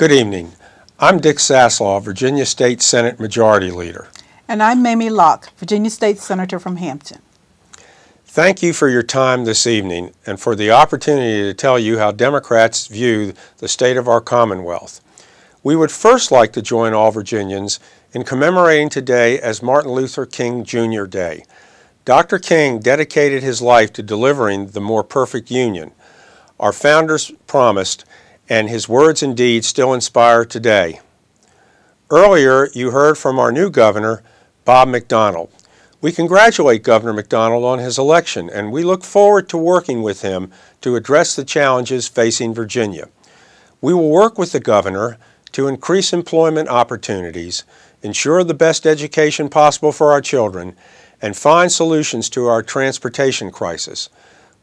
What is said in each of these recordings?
Good evening. I'm Dick Saslaw, Virginia State Senate Majority Leader. And I'm Mamie Locke, Virginia State Senator from Hampton. Thank you for your time this evening and for the opportunity to tell you how Democrats view the state of our Commonwealth. We would first like to join all Virginians in commemorating today as Martin Luther King Jr. Day. Dr. King dedicated his life to delivering the more perfect union. Our founders promised, and his words and deeds still inspire today. Earlier, you heard from our new governor, Bob McDonnell. We congratulate Governor McDonnell on his election, and we look forward to working with him to address the challenges facing Virginia. We will work with the governor to increase employment opportunities, ensure the best education possible for our children, and find solutions to our transportation crisis.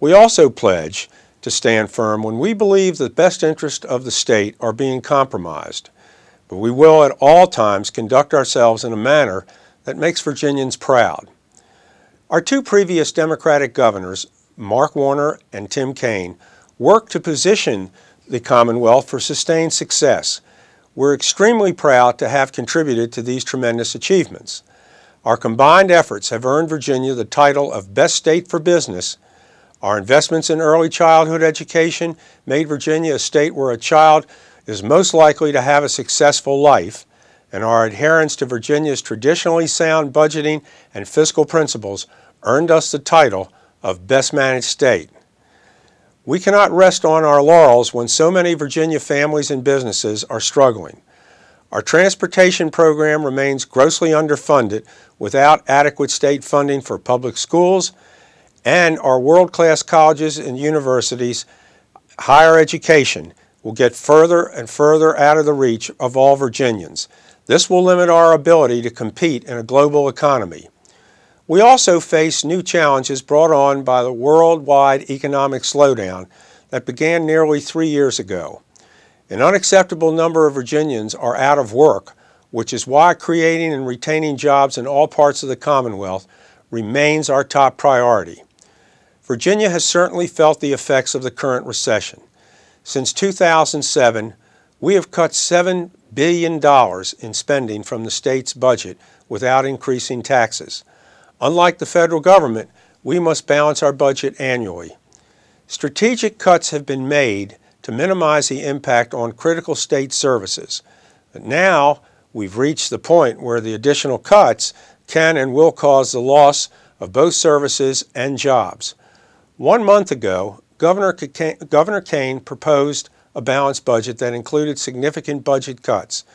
We also pledge to stand firm when we believe the best interests of the state are being compromised. But we will at all times conduct ourselves in a manner that makes Virginians proud. Our two previous Democratic governors, Mark Warner and Tim Kaine, worked to position the Commonwealth for sustained success. We're extremely proud to have contributed to these tremendous achievements. Our combined efforts have earned Virginia the title of Best State for Business. Our investments in early childhood education made Virginia a state where a child is most likely to have a successful life, and our adherence to Virginia's traditionally sound budgeting and fiscal principles earned us the title of Best Managed State. We cannot rest on our laurels when so many Virginia families and businesses are struggling. Our transportation program remains grossly underfunded without adequate state funding for public schools, and our world-class colleges and universities, higher education, will get further and further out of the reach of all Virginians. This will limit our ability to compete in a global economy. We also face new challenges brought on by the worldwide economic slowdown that began nearly 3 years ago. An unacceptable number of Virginians are out of work, which is why creating and retaining jobs in all parts of the Commonwealth remains our top priority. Virginia has certainly felt the effects of the current recession. Since 2007, we have cut $7 billion in spending from the state's budget without increasing taxes. Unlike the federal government, we must balance our budget annually. Strategic cuts have been made to minimize the impact on critical state services. But now we've reached the point where the additional cuts can and will cause the loss of both services and jobs. 1 month ago, Governor Kaine proposed a balanced budget that included significant budget cuts.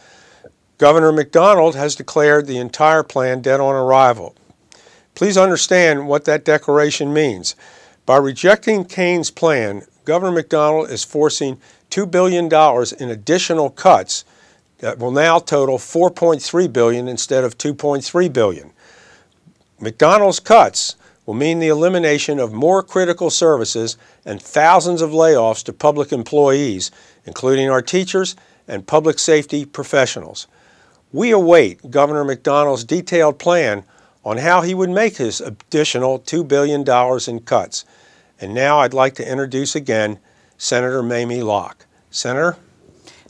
Governor McDonnell has declared the entire plan dead on arrival. Please understand what that declaration means. By rejecting Kaine's plan, Governor McDonnell is forcing $2 billion in additional cuts that will now total $4.3 billion instead of $2.3 billion. McDonnell's cuts will mean the elimination of more critical services and thousands of layoffs to public employees, including our teachers and public safety professionals. We await Governor McDonnell's detailed plan on how he would make his additional $2 billion in cuts. And now I'd like to introduce again Senator Mamie Locke. Senator?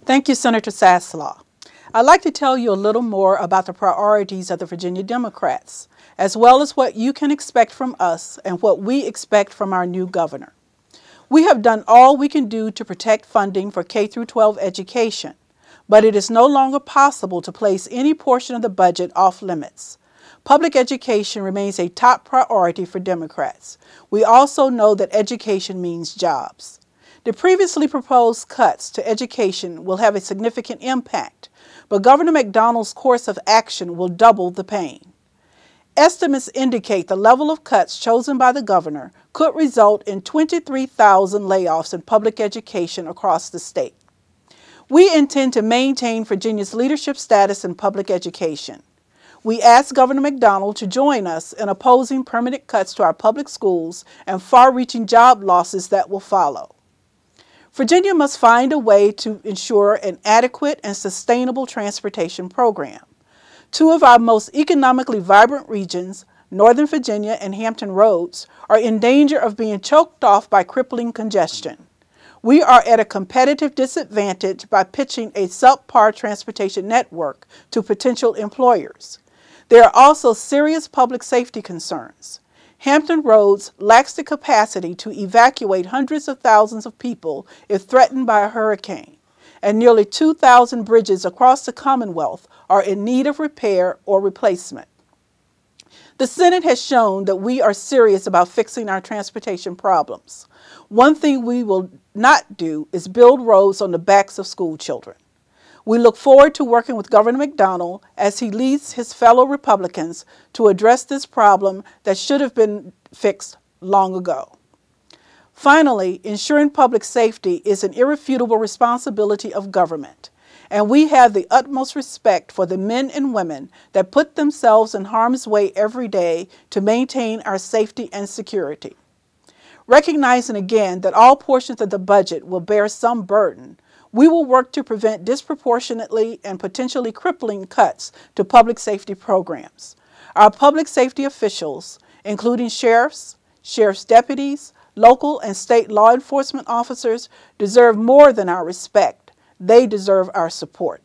Thank you, Senator Saslaw. I'd like to tell you a little more about the priorities of the Virginia Democrats, as well as what you can expect from us and what we expect from our new governor. We have done all we can do to protect funding for K-12 education, but it is no longer possible to place any portion of the budget off limits. Public education remains a top priority for Democrats. We also know that education means jobs. The previously proposed cuts to education will have a significant impact, but Governor McDonnell's course of action will double the pain. Estimates indicate the level of cuts chosen by the governor could result in 23,000 layoffs in public education across the state. We intend to maintain Virginia's leadership status in public education. We ask Governor McDonnell to join us in opposing permanent cuts to our public schools and far-reaching job losses that will follow. Virginia must find a way to ensure an adequate and sustainable transportation program. Two of our most economically vibrant regions, Northern Virginia and Hampton Roads, are in danger of being choked off by crippling congestion. We are at a competitive disadvantage by pitching a subpar transportation network to potential employers. There are also serious public safety concerns. Hampton Roads lacks the capacity to evacuate hundreds of thousands of people if threatened by a hurricane, and nearly 2,000 bridges across the Commonwealth are in need of repair or replacement. The Senate has shown that we are serious about fixing our transportation problems. One thing we will not do is build roads on the backs of school children. We look forward to working with Governor McDonnell as he leads his fellow Republicans to address this problem that should have been fixed long ago. Finally, ensuring public safety is an irrefutable responsibility of government, and we have the utmost respect for the men and women that put themselves in harm's way every day to maintain our safety and security. Recognizing again that all portions of the budget will bear some burden, we will work to prevent disproportionately and potentially crippling cuts to public safety programs. Our public safety officials, including sheriffs, sheriff's deputies, local and state law enforcement officers, deserve more than our respect. They deserve our support.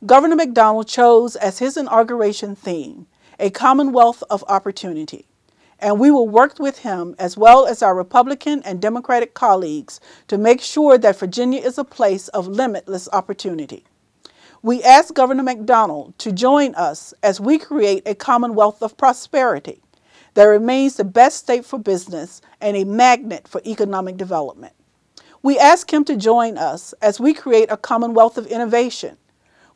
Governor McDonnell chose as his inauguration theme, a Commonwealth of Opportunity, and we will work with him as well as our Republican and Democratic colleagues to make sure that Virginia is a place of limitless opportunity. We ask Governor McDonnell to join us as we create a Commonwealth of Prosperity that remains the best state for business and a magnet for economic development. We ask him to join us as we create a Commonwealth of Innovation,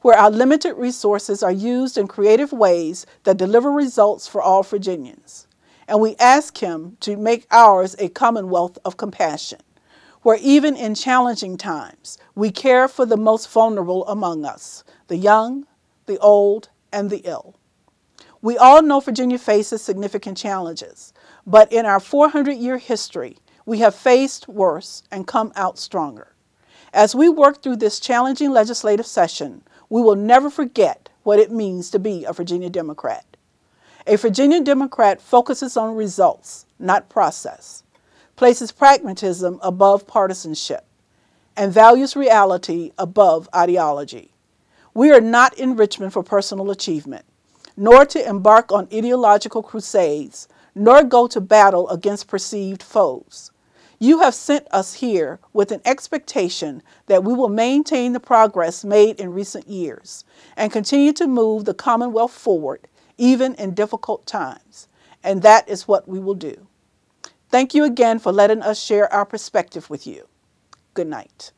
where our limited resources are used in creative ways that deliver results for all Virginians. And we ask him to make ours a Commonwealth of Compassion, where even in challenging times, we care for the most vulnerable among us, the young, the old, and the ill. We all know Virginia faces significant challenges, but in our 400-year history, we have faced worse and come out stronger. As we work through this challenging legislative session, we will never forget what it means to be a Virginia Democrat. A Virginia Democrat focuses on results, not process, places pragmatism above partisanship, and values reality above ideology. We are not in Richmond for personal achievement, nor to embark on ideological crusades, nor go to battle against perceived foes. You have sent us here with an expectation that we will maintain the progress made in recent years and continue to move the Commonwealth forward, even in difficult times. And that is what we will do. Thank you again for letting us share our perspective with you. Good night.